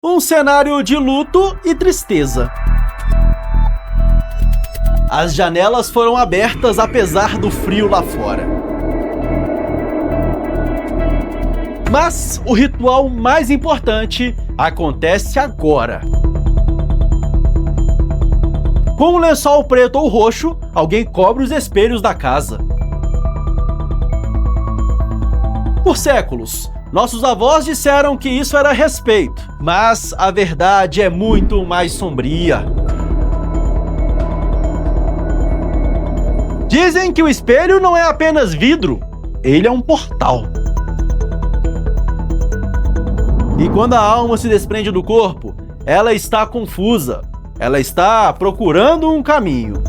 Um cenário de luto e tristeza. As janelas foram abertas apesar do frio lá fora. Mas o ritual mais importante acontece agora. Com um lençol preto ou roxo, alguém cobre os espelhos da casa. Por séculos, nossos avós disseram que isso era respeito, mas a verdade é muito mais sombria. Dizem que o espelho não é apenas vidro, ele é um portal. E quando a alma se desprende do corpo, ela está confusa, ela está procurando um caminho.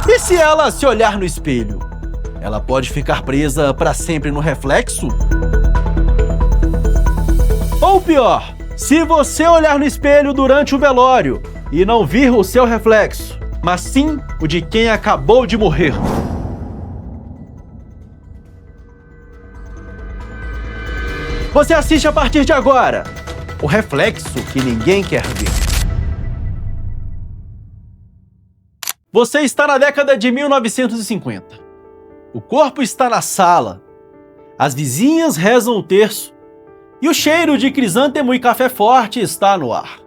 E se ela se olhar no espelho, ela pode ficar presa para sempre no reflexo? Ou pior, se você olhar no espelho durante o velório e não vir o seu reflexo, mas sim o de quem acabou de morrer. Você assiste a partir de agora o reflexo que ninguém quer ver. Você está na década de 1950. O corpo está na sala. As vizinhas rezam o terço. E o cheiro de crisântemo e café forte está no ar.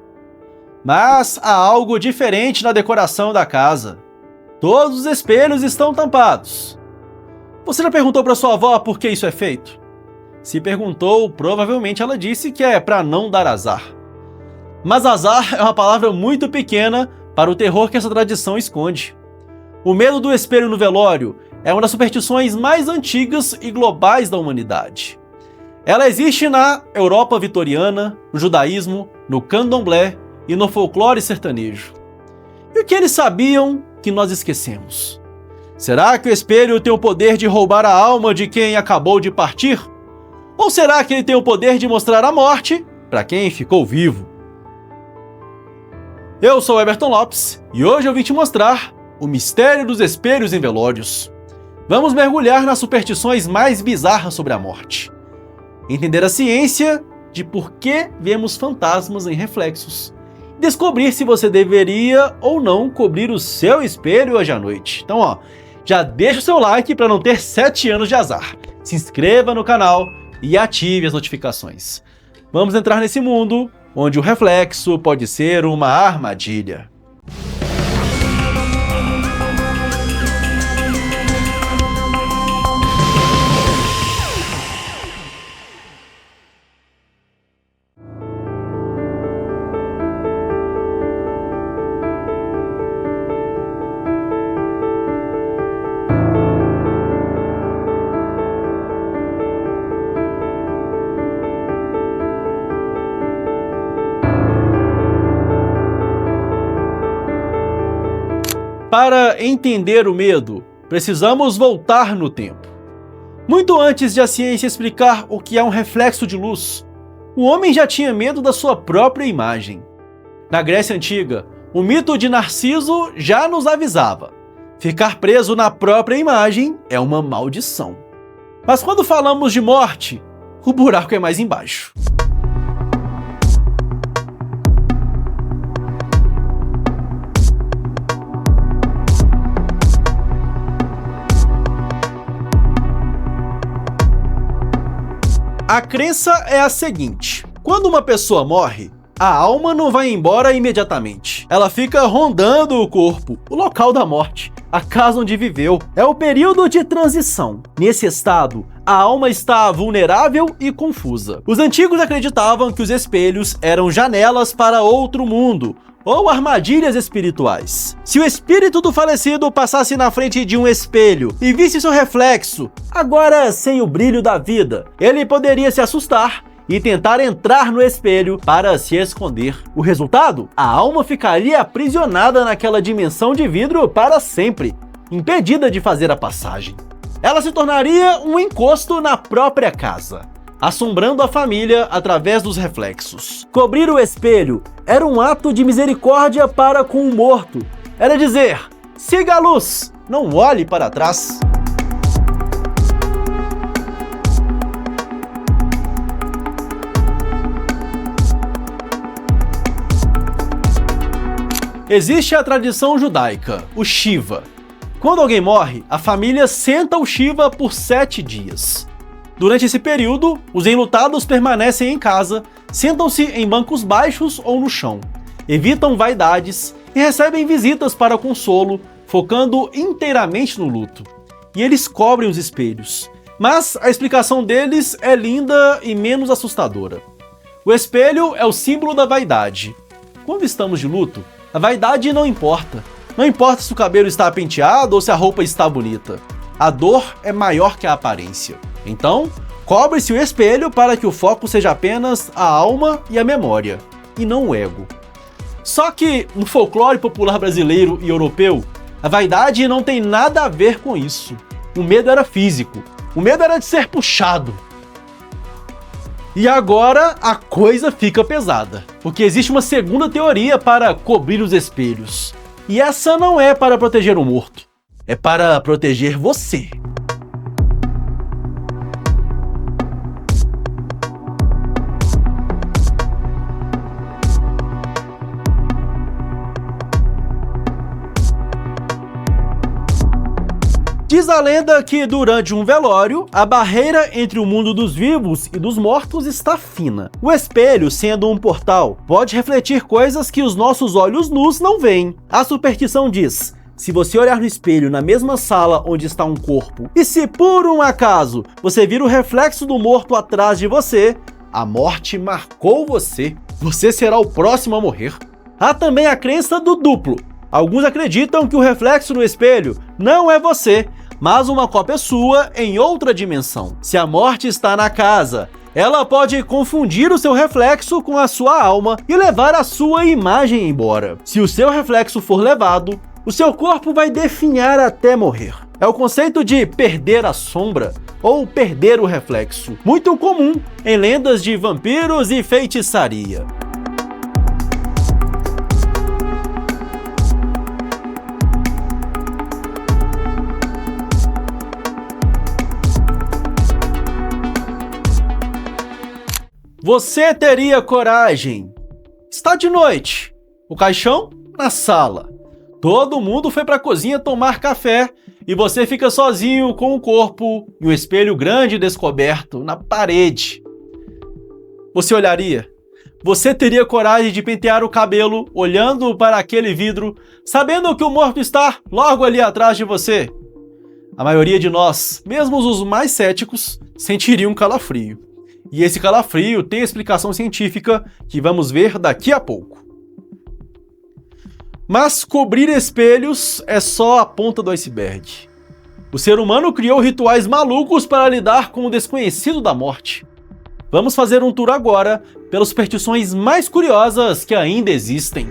Mas há algo diferente na decoração da casa. Todos os espelhos estão tampados. Você já perguntou para sua avó por que isso é feito? Se perguntou, provavelmente ela disse que é para não dar azar. Mas azar é uma palavra muito pequena para o terror que essa tradição esconde. O medo do espelho no velório é uma das superstições mais antigas e globais da humanidade. Ela existe na Europa vitoriana, no judaísmo, no candomblé e no folclore sertanejo. E o que eles sabiam que nós esquecemos? Será que o espelho tem o poder de roubar a alma de quem acabou de partir? Ou será que ele tem o poder de mostrar a morte para quem ficou vivo? Eu sou Eberton Lopes e hoje eu vim te mostrar o mistério dos espelhos em velórios. Vamos mergulhar nas superstições mais bizarras sobre a morte. Entender a ciência de por que vemos fantasmas em reflexos. Descobrir se você deveria ou não cobrir o seu espelho hoje à noite. Então, já deixa o seu like para não ter 7 anos de azar. Se inscreva no canal e ative as notificações. Vamos entrar nesse mundo onde o reflexo pode ser uma armadilha. Para entender o medo, precisamos voltar no tempo. Muito antes de a ciência explicar o que é um reflexo de luz, o homem já tinha medo da sua própria imagem. Na Grécia Antiga, o mito de Narciso já nos avisava: ficar preso na própria imagem é uma maldição. Mas quando falamos de morte, o buraco é mais embaixo. A crença é a seguinte: quando uma pessoa morre, a alma não vai embora imediatamente. Ela fica rondando o corpo, o local da morte, a casa onde viveu. É o período de transição. Nesse estado, a alma está vulnerável e confusa. Os antigos acreditavam que os espelhos eram janelas para outro mundo, ou armadilhas espirituais. Se o espírito do falecido passasse na frente de um espelho e visse seu reflexo, agora sem o brilho da vida, ele poderia se assustar e tentar entrar no espelho para se esconder. O resultado? A alma ficaria aprisionada naquela dimensão de vidro para sempre, impedida de fazer a passagem. Ela se tornaria um encosto na própria casa, assombrando a família através dos reflexos. Cobrir o espelho era um ato de misericórdia para com o morto. Era dizer: Siga a luz, não olhe para trás. Existe a tradição judaica, o Shiva. Quando alguém morre, a família senta o Shiva por 7 dias. Durante esse período, os enlutados permanecem em casa, sentam-se em bancos baixos ou no chão, evitam vaidades e recebem visitas para consolo, focando inteiramente no luto. E eles cobrem os espelhos. Mas a explicação deles é linda e menos assustadora. O espelho é o símbolo da vaidade. Quando estamos de luto, a vaidade não importa. Não importa se o cabelo está penteado ou se a roupa está bonita. A dor é maior que a aparência. Então, cobre-se o espelho para que o foco seja apenas a alma e a memória, e não o ego. Só que, no folclore popular brasileiro e europeu, a vaidade não tem nada a ver com isso. O medo era físico. O medo era de ser puxado. E agora a coisa fica pesada, porque existe uma segunda teoria para cobrir os espelhos. E essa não é para proteger o morto, é para proteger você. Diz a lenda que durante um velório, a barreira entre o mundo dos vivos e dos mortos está fina. O espelho, sendo um portal, pode refletir coisas que os nossos olhos nus não veem. A superstição diz: se você olhar no espelho na mesma sala onde está um corpo, e se por um acaso você vir o reflexo do morto atrás de você, a morte marcou você. Você será o próximo a morrer. Há também a crença do duplo. Alguns acreditam que o reflexo no espelho não é você, mas uma cópia sua em outra dimensão. Se a morte está na casa, ela pode confundir o seu reflexo com a sua alma e levar a sua imagem embora. Se o seu reflexo for levado, o seu corpo vai definhar até morrer. É o conceito de perder a sombra ou perder o reflexo, muito comum em lendas de vampiros e feitiçaria. Você teria coragem? Está de noite, o caixão na sala. Todo mundo foi para a cozinha tomar café e você fica sozinho com o corpo e um espelho grande descoberto na parede. Você olharia? Você teria coragem de pentear o cabelo olhando para aquele vidro, sabendo que o morto está logo ali atrás de você? A maioria de nós, mesmo os mais céticos, sentiriam um calafrio. E esse calafrio tem explicação científica que vamos ver daqui a pouco. Mas cobrir espelhos é só a ponta do iceberg. O ser humano criou rituais malucos para lidar com o desconhecido da morte. Vamos fazer um tour agora pelas superstições mais curiosas que ainda existem.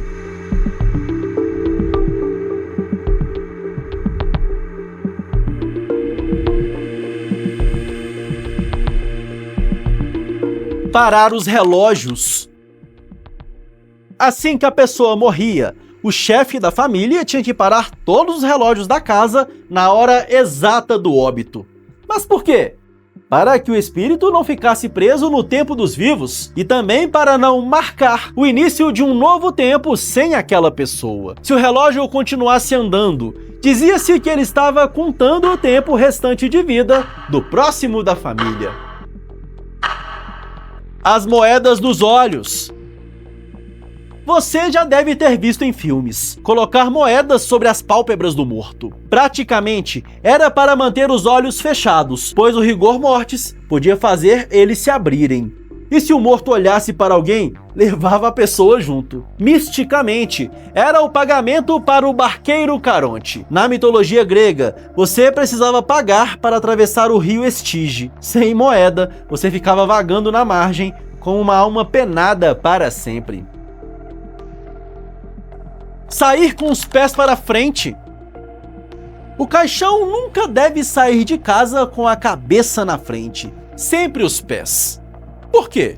Parar os relógios. Assim que a pessoa morria, o chefe da família tinha que parar todos os relógios da casa na hora exata do óbito. Mas por quê? Para que o espírito não ficasse preso no tempo dos vivos e também para não marcar o início de um novo tempo sem aquela pessoa. Se o relógio continuasse andando, dizia-se que ele estava contando o tempo restante de vida do próximo da família. As moedas dos olhos. Você já deve ter visto em filmes colocar moedas sobre as pálpebras do morto. Praticamente era para manter os olhos fechados, pois o rigor mortis podia fazer eles se abrirem. E se o morto olhasse para alguém, levava a pessoa junto. Misticamente, era o pagamento para o barqueiro Caronte. Na mitologia grega, você precisava pagar para atravessar o rio Estige. Sem moeda, você ficava vagando na margem com uma alma penada para sempre. Sair com os pés para frente. O caixão nunca deve sair de casa com a cabeça na frente, sempre os pés. Por quê?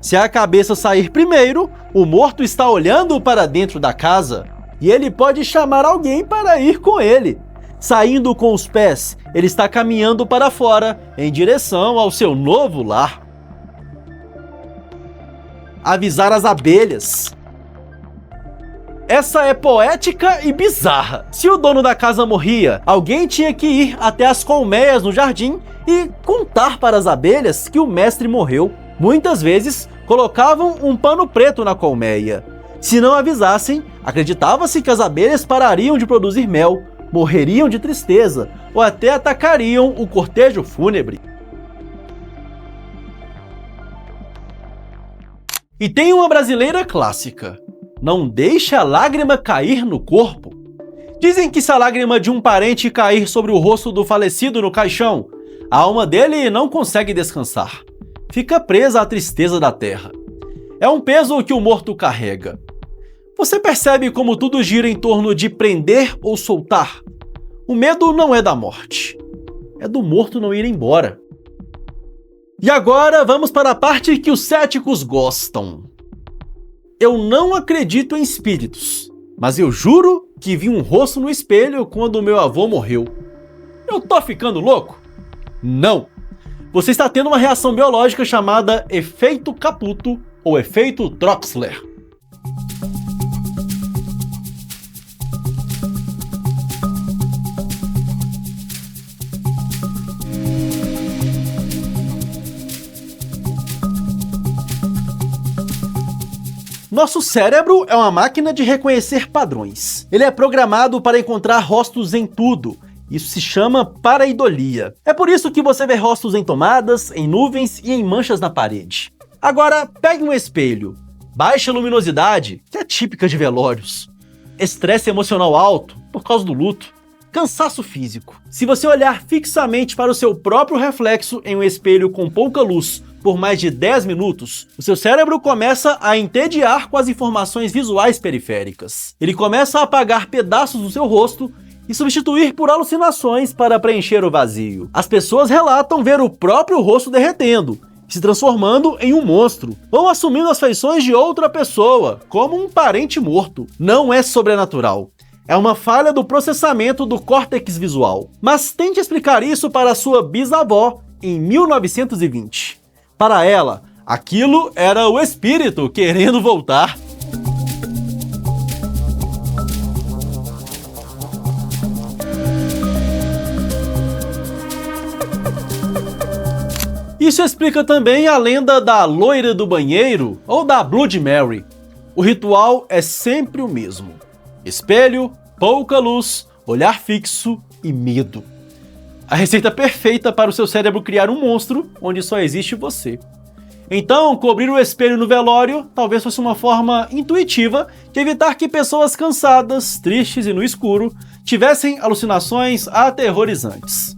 Se a cabeça sair primeiro, o morto está olhando para dentro da casa. e ele pode chamar alguém para ir com ele. Saindo com os pés, ele está caminhando para fora, em direção ao seu novo lar. Avisar as abelhas. Essa é poética e bizarra. Se o dono da casa morria, alguém tinha que ir até as colmeias no jardim e contar para as abelhas que o mestre morreu. Muitas vezes, colocavam um pano preto na colmeia. Se não avisassem, acreditava-se que as abelhas parariam de produzir mel, morreriam de tristeza ou até atacariam o cortejo fúnebre. E tem uma brasileira clássica: não deixe a lágrima cair no corpo. Dizem que se a lágrima de um parente cair sobre o rosto do falecido no caixão, a alma dele não consegue descansar. Fica presa à tristeza da terra. É um peso que o morto carrega. Você percebe como tudo gira em torno de prender ou soltar? O medo não é da morte, é do morto não ir embora. E agora vamos para a parte que os céticos gostam. Eu não acredito em espíritos, mas eu juro que vi um rosto no espelho quando meu avô morreu. Eu tô ficando louco? Não! Você está tendo uma reação biológica chamada efeito Caputo ou efeito Troxler. Nosso cérebro é uma máquina de reconhecer padrões. Ele é programado para encontrar rostos em tudo. Isso se chama pareidolia. É por isso que você vê rostos em tomadas, em nuvens e em manchas na parede. Agora, pegue um espelho. Baixa luminosidade, que é típica de velórios. Estresse emocional alto, por causa do luto. Cansaço físico. Se você olhar fixamente para o seu próprio reflexo em um espelho com pouca luz por mais de 10 minutos, o seu cérebro começa a entediar com as informações visuais periféricas. Ele começa a apagar pedaços do seu rosto e substituir por alucinações para preencher o vazio. As pessoas relatam ver o próprio rosto derretendo, se transformando em um monstro, ou assumindo as feições de outra pessoa, como um parente morto. Não é sobrenatural. É uma falha do processamento do córtex visual. Mas tente explicar isso para sua bisavó em 1920. Para ela, aquilo era o espírito querendo voltar. Isso explica também a lenda da loira do banheiro ou da Blood Mary. O ritual é sempre o mesmo: espelho, pouca luz, olhar fixo e medo. A receita perfeita para o seu cérebro criar um monstro onde só existe você. Então, cobrir o espelho no velório talvez fosse uma forma intuitiva de evitar que pessoas cansadas, tristes e no escuro tivessem alucinações aterrorizantes.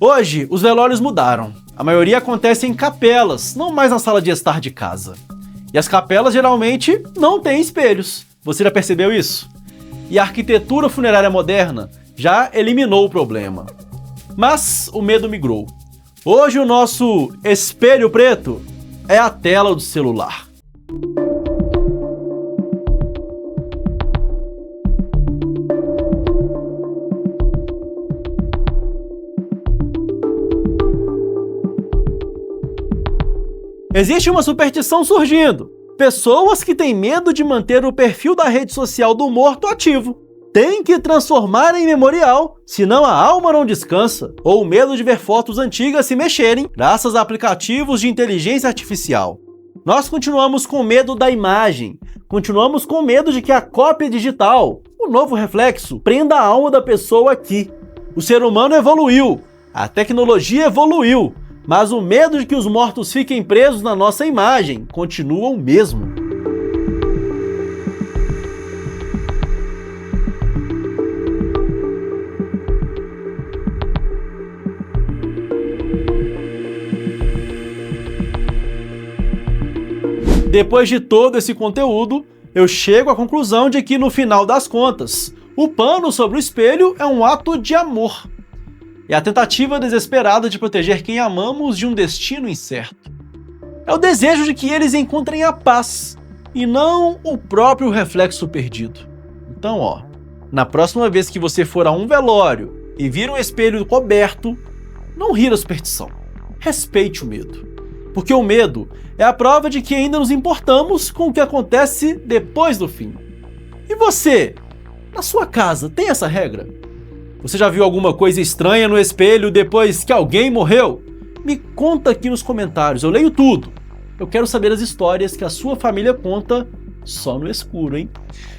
Hoje, os velórios mudaram. A maioria acontece em capelas, não mais na sala de estar de casa. E as capelas geralmente não têm espelhos. Você já percebeu isso? E a arquitetura funerária moderna já eliminou o problema. Mas o medo migrou. Hoje o nosso espelho preto é a tela do celular. Existe uma superstição surgindo. Pessoas que têm medo de manter o perfil da rede social do morto ativo. Tem que transformar em memorial, senão a alma não descansa. Ou o medo de ver fotos antigas se mexerem, graças a aplicativos de inteligência artificial. Nós continuamos com medo da imagem. Continuamos com medo de que a cópia digital, o novo reflexo, prenda a alma da pessoa aqui. O ser humano evoluiu, a tecnologia evoluiu, mas o medo de que os mortos fiquem presos na nossa imagem continua o mesmo. Depois de todo esse conteúdo, eu chego à conclusão de que, no final das contas, o pano sobre o espelho é um ato de amor. É a tentativa desesperada de proteger quem amamos de um destino incerto. É o desejo de que eles encontrem a paz, e não o próprio reflexo perdido. Então, ó, na próxima vez que você for a um velório e vir um espelho coberto, não ri da superstição. Respeite o medo. Porque o medo é a prova de que ainda nos importamos com o que acontece depois do fim. E você, na sua casa, tem essa regra? Você já viu alguma coisa estranha no espelho depois que alguém morreu? Me conta aqui nos comentários, eu leio tudo. Eu quero saber as histórias que a sua família conta só no escuro, hein?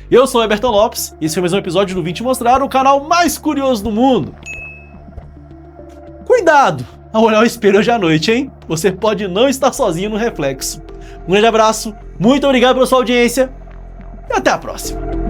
Eu sou o Eberton Lopes e esse foi mais um episódio do Vim Te Mostrar, o canal mais curioso do mundo. Cuidado ao olhar o espelho hoje à noite, hein? Você pode não estar sozinho no reflexo. Um grande abraço, muito obrigado pela sua audiência e até a próxima.